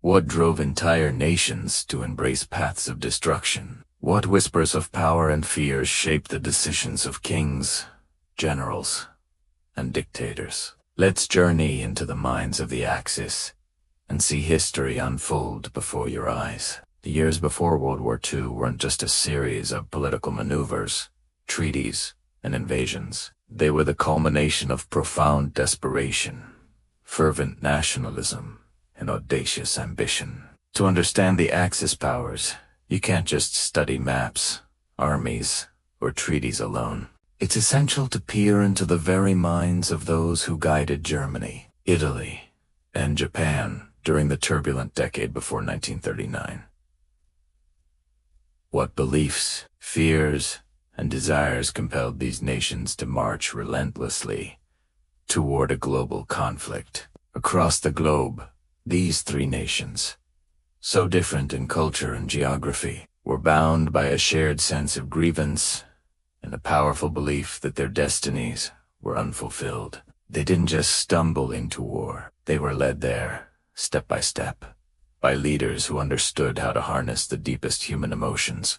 What drove entire nations to embrace paths of destruction? What whispers of power and fear shaped the decisions of kings, generals, and dictators? Let's journey into the minds of the Axis and see history unfold before your eyes. The years before World War II weren't just a series of political maneuvers, treaties, and invasions. They were the culmination of profound desperation, fervent nationalism, and audacious ambition. To understand the Axis powers, you can't just study maps, armies, or treaties alone. It's essential to peer into the very minds of those who guided Germany, Italy, and Japan during the turbulent decade before 1939. What beliefs, fears, and desires compelled these nations to march relentlessly toward a global conflict? Across the globe, these three nations, so different in culture and geography, were bound by a shared sense of grievance and a powerful belief that their destinies were unfulfilled. They didn't just stumble into war. They were led there, step by step, by leaders who understood how to harness the deepest human emotions: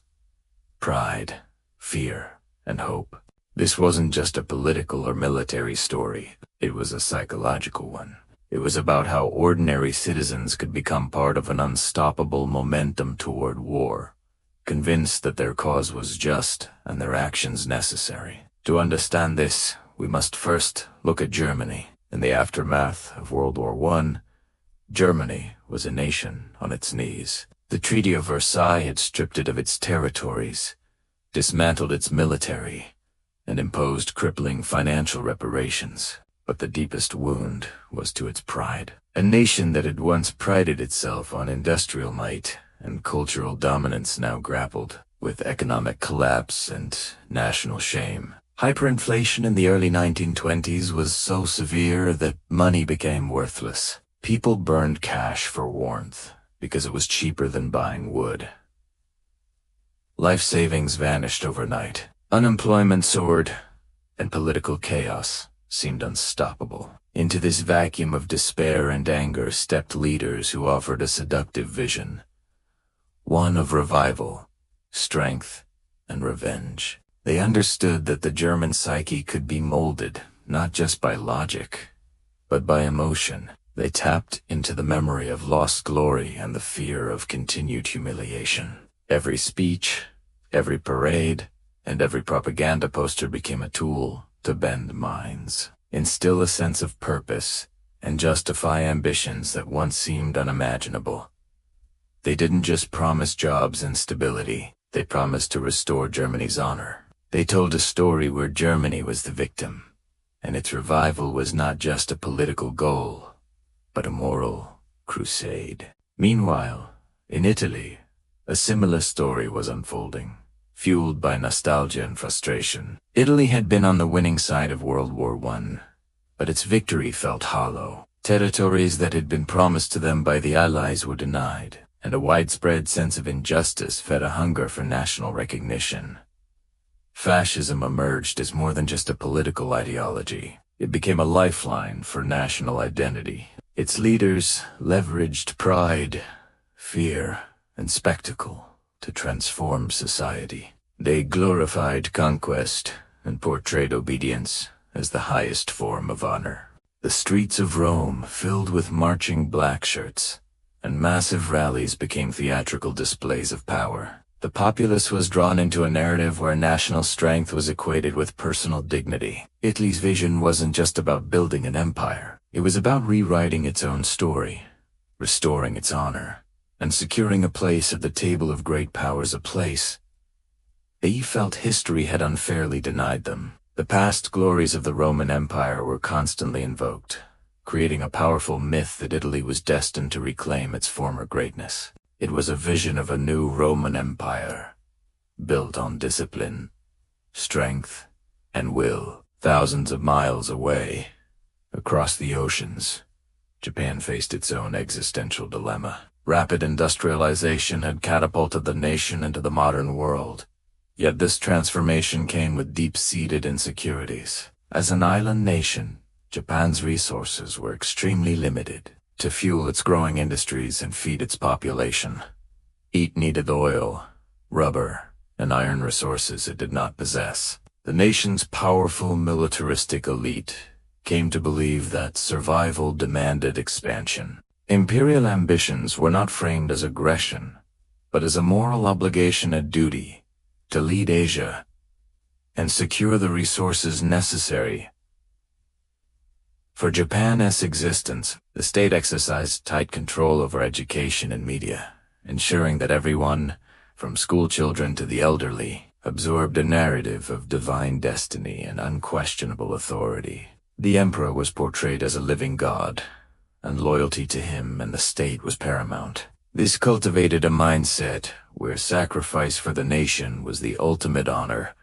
pride, fear, and hope. This wasn't just a political or military story. It was a psychological one. It was about how ordinary citizens could become part of an unstoppable momentum toward war, convinced that their cause was just and their actions necessary. To understand this, we must first look at Germany. In the aftermath of World War I, Germany was a nation on its knees. The Treaty of Versailles had stripped it of its territories, dismantled its military, and imposed crippling financial reparations. But the deepest wound was to its pride. A nation that had once prided itself on industrial might and cultural dominance now grappled with economic collapse and national shame. Hyperinflation in the early 1920s was so severe that money became worthless. People burned cash for warmth because it was cheaper than buying wood. Life savings vanished overnight. Unemployment soared, and political chaos seemed unstoppable. Into this vacuum of despair and anger stepped leaders who offered a seductive vision, one of revival, strength, and revenge. They understood that the German psyche could be molded not just by logic, but by emotion. They tapped into the memory of lost glory and the fear of continued humiliation. Every speech, every parade, and every propaganda poster became a tool to bend minds, instill a sense of purpose, and justify ambitions that once seemed unimaginable. They didn't just promise jobs and stability. They promised to restore Germany's honor. They told a story where Germany was the victim, and its revival was not just a political goal, but a moral crusade. Meanwhile, in Italy, a similar story was unfolding. Fueled by nostalgia and frustration, Italy had been on the winning side of World War I, but its victory felt hollow. Territories that had been promised to them by the Allies were denied, and a widespread sense of injustice fed a hunger for national recognition. Fascism emerged as more than just a political ideology. It became a lifeline for national identity. Its leaders leveraged pride, fear, and spectacle to transform society. They glorified conquest and portrayed obedience as the highest form of honor. The streets of Rome filled with marching black shirts, and massive rallies became theatrical displays of power. The populace was drawn into a narrative where national strength was equated with personal dignity. Italy's vision wasn't just about building an empire. It was about rewriting its own story, restoring its honor, and securing a place at the table of great powers, a place they felt history had unfairly denied them. The past glories of the Roman Empire were constantly invoked, creating a powerful myth that Italy was destined to reclaim its former greatness. It was a vision of a new Roman Empire, built on discipline, strength, and will. Thousands of miles away, across the oceans, Japan faced its own existential dilemma. Rapid industrialization had catapulted the nation into the modern world, yet this transformation came with deep-seated insecurities. As an island nation, Japan's resources were extremely limited. to fuel its growing industries and feed its population. It needed oil, rubber, and iron resources it did not possess. The nation's powerful militaristic elite came to believe that survival demanded expansion. Imperial ambitions were not framed as aggression, but as a moral obligation and duty to lead Asia and secure the resources necessary for Japan's existence. The state exercised tight control over education and media, ensuring that everyone, from school children to the elderly, absorbed a narrative of divine destiny and unquestionable authority. The emperor was portrayed as a living god, and loyalty to him and the state was paramount. This cultivated a mindset where sacrifice for the nation was the ultimate honor,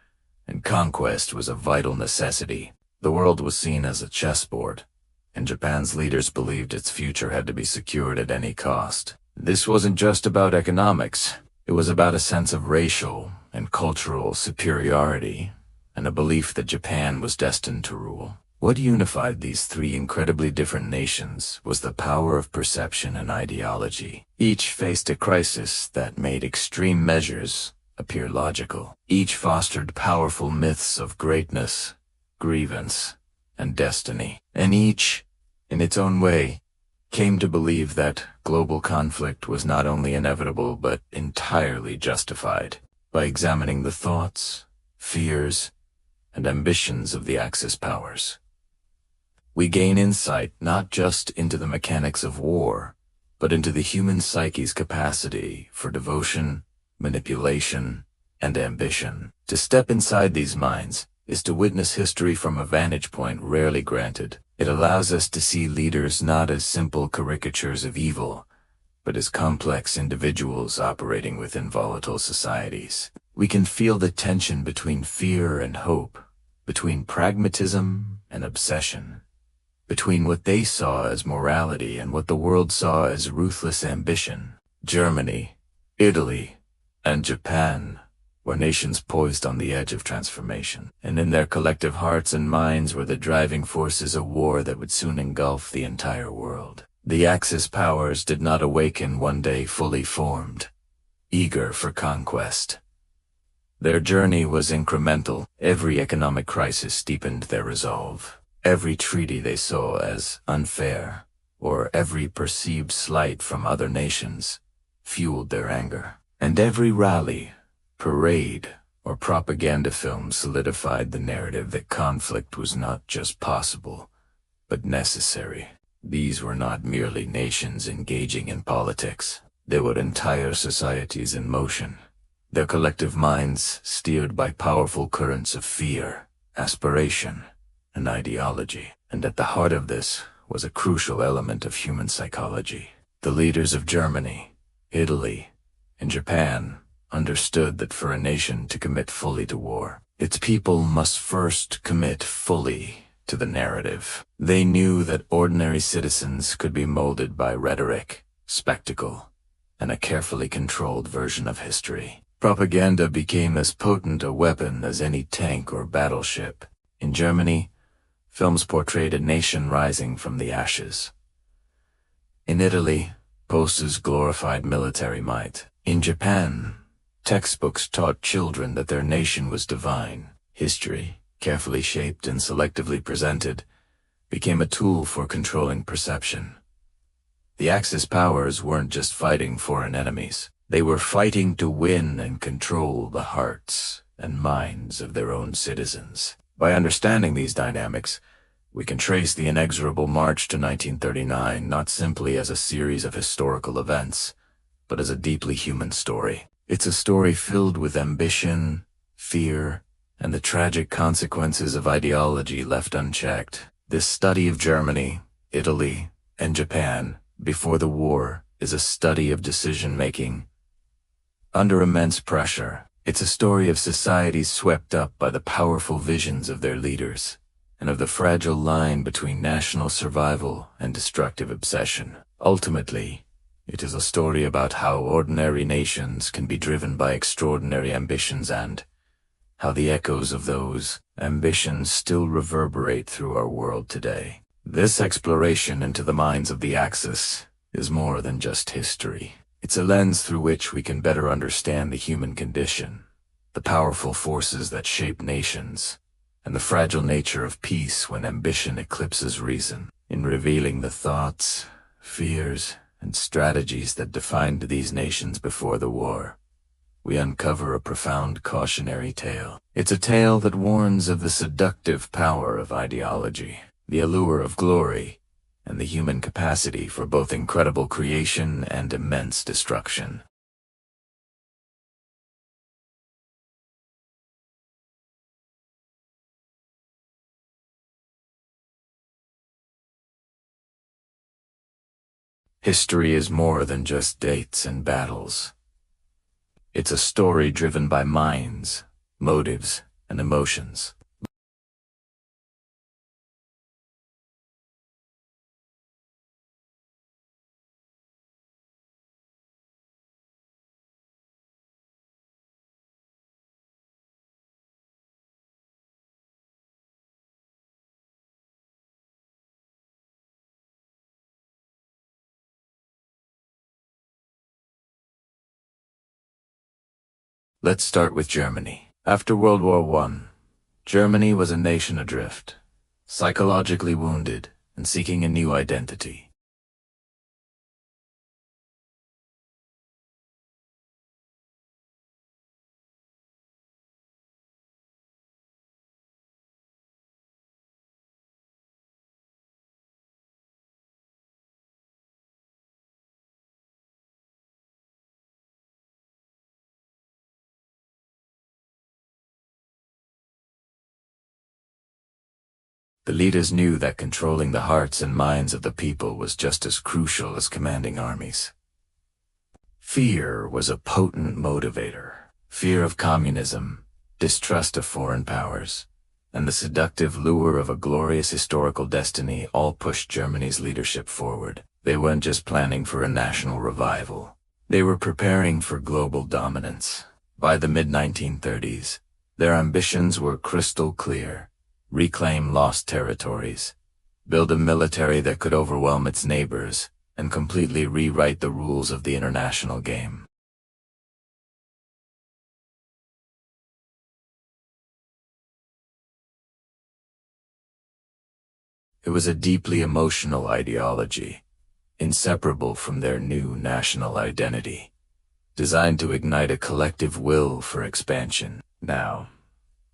and conquest was a vital necessity. The world was seen as a chessboard, and Japan's leaders believed its future had to be secured at any cost. This wasn't just about economics. It was about a sense of racial and cultural superiority, and a belief that Japan was destined to rule. What unified these three incredibly different nations was the power of perception and ideology. Each faced a crisis that made extreme measures appear logical. Each fostered powerful myths of greatness, grievance, and destiny. And each, in its own way, came to believe that global conflict was not only inevitable but entirely justified. By examining the thoughts, fears, and ambitions of the Axis powers, we gain insight not just into the mechanics of war, but into the human psyche's capacity for devotion, manipulation, and ambition. To step inside these minds is to witness history from a vantage point rarely granted. It allows us to see leaders not as simple caricatures of evil, but as complex individuals operating within volatile societies. We can feel the tension between fear and hope, between pragmatism and obsession, between what they saw as morality and what the world saw as ruthless ambition. Germany, Italy, and Japan were nations poised on the edge of transformation, and in their collective hearts and minds were the driving forces of war that would soon engulf the entire world. The Axis powers did not awaken one day fully formed, eager for conquest. Their journey was incremental. Every economic crisis deepened their resolve. Every treaty they saw as unfair, or every perceived slight from other nations, fueled their anger. And every rally, parade, or propaganda film solidified the narrative that conflict was not just possible, but necessary. These were not merely nations engaging in politics. They were entire societies in motion, their collective minds steered by powerful currents of fear, aspiration, and ideology. And at the heart of this was a crucial element of human psychology. The leaders of Germany, Italy, and Japan understood that for a nation to commit fully to war, its people must first commit fully to the narrative. They knew that ordinary citizens could be molded by rhetoric, spectacle, and a carefully controlled version of history. Propaganda became as potent a weapon as any tank or battleship. In Germany, films portrayed a nation rising from the ashes. In Italy, posters glorified military might. In Japan, textbooks taught children that their nation was divine. History, carefully shaped and selectively presented, became a tool for controlling perception. The Axis powers weren't just fighting foreign enemies. They were fighting to win and control the hearts and minds of their own citizens. By understanding these dynamics, we can trace the inexorable march to 1939 not simply as a series of historical events, but as a deeply human story. It's a story filled with ambition, fear, and the tragic consequences of ideology left unchecked. This study of Germany, Italy, and Japan before the war is a study of decision-making under immense pressure. It's a story of societies swept up by the powerful visions of their leaders, and of the fragile line between national survival and destructive obsession. Ultimately, it is a story about how ordinary nations can be driven by extraordinary ambitions and how the echoes of those ambitions still reverberate through our world today. This exploration into the minds of the Axis is more than just history. It's a lens through which we can better understand the human condition, the powerful forces that shape nations, and the fragile nature of peace when ambition eclipses reason. In revealing the thoughts, fears, and strategies that defined these nations before the war, we uncover a profound cautionary tale. It's a tale that warns of the seductive power of ideology, the allure of glory, and the human capacity for both incredible creation and immense destruction. History is more than just dates and battles. It's a story driven by minds, motives, and emotions. Let's start with Germany. After World War I, Germany was a nation adrift, psychologically wounded and seeking a new identity. The leaders knew that controlling the hearts and minds of the people was just as crucial as commanding armies. Fear was a potent motivator. Fear of communism, distrust of foreign powers, and the seductive lure of a glorious historical destiny all pushed Germany's leadership forward. They weren't just planning for a national revival. They were preparing for global dominance. By the mid-1930s, their ambitions were crystal clear: reclaim lost territories, build a military that could overwhelm its neighbors, and completely rewrite the rules of the international game. It was a deeply emotional ideology, inseparable from their new national identity, designed to ignite a collective will for expansion. Now,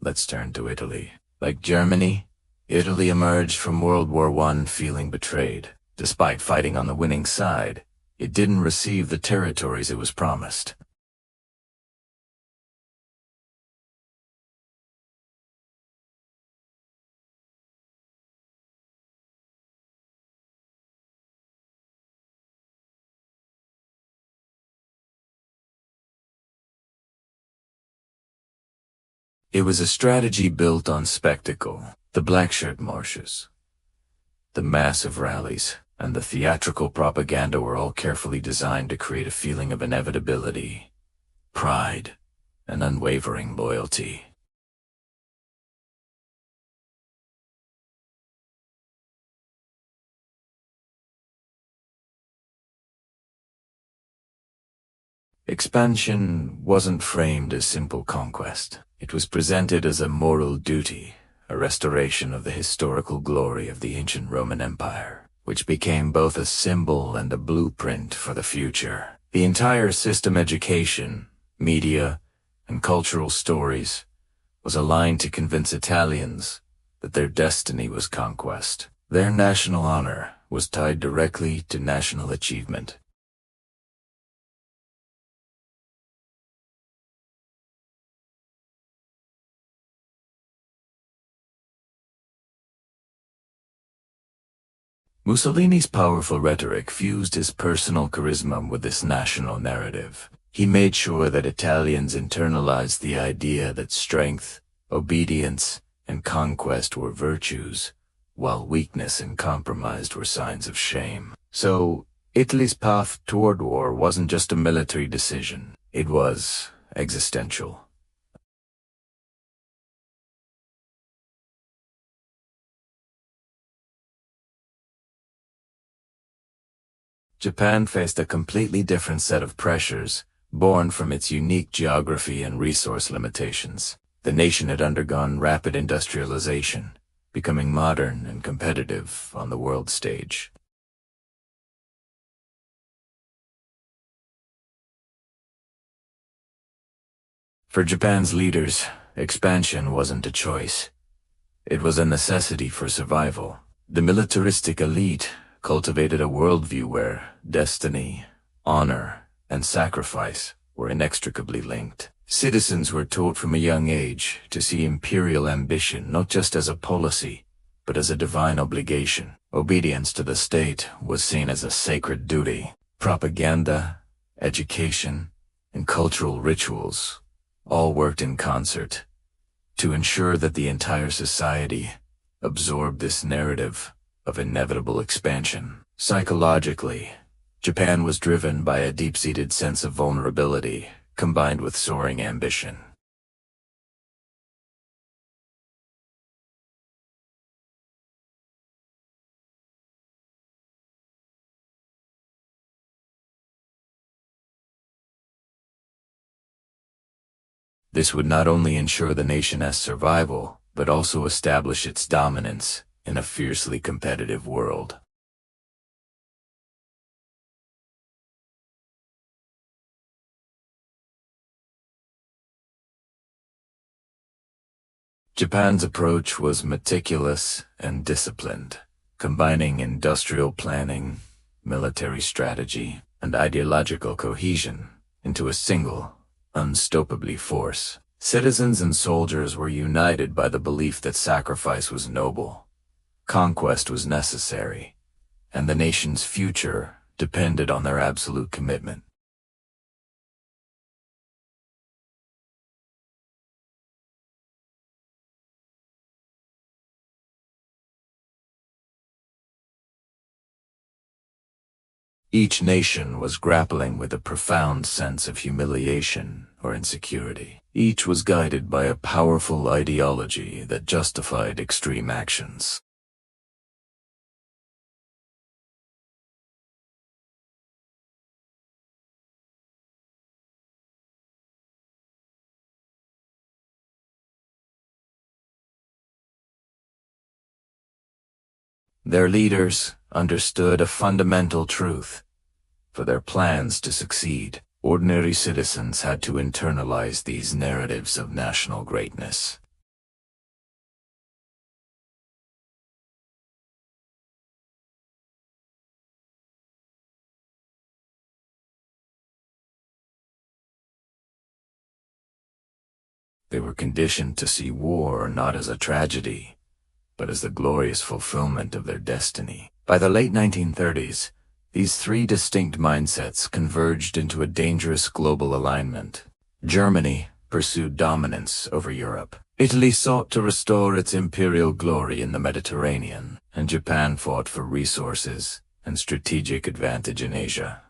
let's turn to Italy. Like Germany, Italy emerged from World War I feeling betrayed. Despite fighting on the winning side, it didn't receive the territories it was promised. It was a strategy built on spectacle. The black shirt marches, the massive rallies, and the theatrical propaganda were all carefully designed to create a feeling of inevitability, pride, and unwavering loyalty. Expansion wasn't framed as simple conquest. It was presented as a moral duty, a restoration of the historical glory of the ancient Roman Empire, which became both a symbol and a blueprint for the future. The entire system, education, media, and cultural stories, was aligned to convince Italians that their destiny was conquest. Their national honor was tied directly to national achievement. Mussolini's powerful rhetoric fused his personal charisma with this national narrative. He made sure that Italians internalized the idea that strength, obedience, and conquest were virtues, while weakness and compromise were signs of shame. So, Italy's path toward war wasn't just a military decision. It was existential. Japan faced a completely different set of pressures, born from its unique geography and resource limitations. The nation had undergone rapid industrialization, becoming modern and competitive on the world stage. For Japan's leaders, expansion wasn't a choice. It was a necessity for survival. The militaristic elite cultivated a worldview where destiny, honor, and sacrifice were inextricably linked. Citizens were taught from a young age to see imperial ambition not just as a policy, but as a divine obligation. Obedience to the state was seen as a sacred duty. Propaganda, education, and cultural rituals all worked in concert to ensure that the entire society absorbed this narrative of inevitable expansion. Psychologically, Japan was driven by a deep-seated sense of vulnerability combined with soaring ambition. This would not only ensure the nation's survival, but also establish its dominance in a fiercely competitive world. Japan's approach was meticulous and disciplined, combining industrial planning, military strategy, and ideological cohesion into a single, unstoppably force. Citizens and soldiers were united by the belief that sacrifice was noble, conquest was necessary, and the nation's future depended on their absolute commitment. Each nation was grappling with a profound sense of humiliation or insecurity. Each was guided by a powerful ideology that justified extreme actions. Their leaders understood a fundamental truth. For their plans to succeed, ordinary citizens had to internalize these narratives of national greatness. They were conditioned to see war not as a tragedy, but as the glorious fulfillment of their destiny. By the late 1930s, these three distinct mindsets converged into a dangerous global alignment. Germany pursued dominance over Europe. Italy sought to restore its imperial glory in the Mediterranean, and Japan fought for resources and strategic advantage in Asia.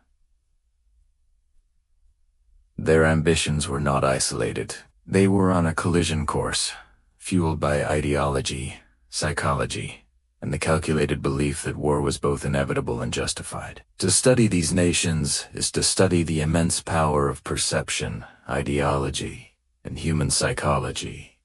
Their ambitions were not isolated. They were on a collision course, fueled by ideology, psychology, and the calculated belief that war was both inevitable and justified. To study these nations is to study the immense power of perception, ideology, and human psychology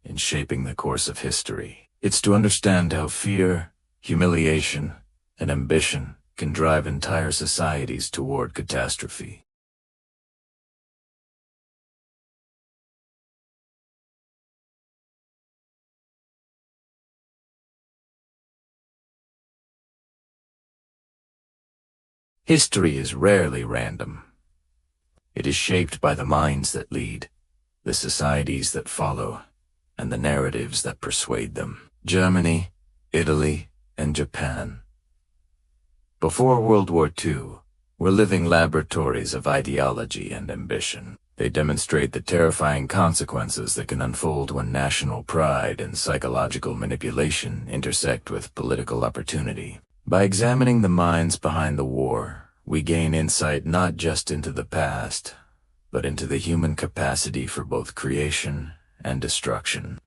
in shaping the course of history. It's to understand how fear, humiliation, and ambition can drive entire societies toward catastrophe. History is rarely random. It is shaped by the minds that lead, the societies that follow, and the narratives that persuade them. Germany, Italy, and Japan, before World War II, were living laboratories of ideology and ambition. They demonstrate the terrifying consequences that can unfold when national pride and psychological manipulation intersect with political opportunity. By examining the minds behind the war, we gain insight not just into the past, but into the human capacity for both creation and destruction.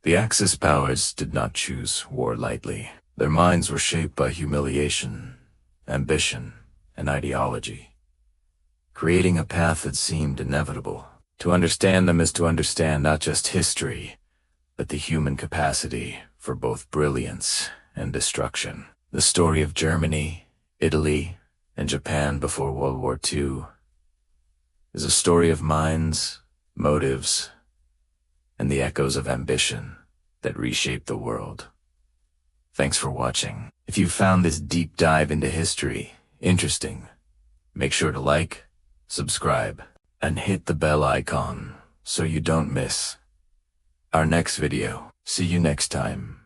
The Axis powers did not choose war lightly. Their minds were shaped by humiliation, ambition, and ideology, creating a path that seemed inevitable. To understand them is to understand not just history, but the human capacity for both brilliance and destruction. The story of Germany, Italy, and Japan before World War II is a story of minds, motives, and the echoes of ambition that reshaped the world. Thanks for watching. If you found this deep dive into history interesting, make sure to like, subscribe, and hit the bell icon so you don't miss our next video. See you next time.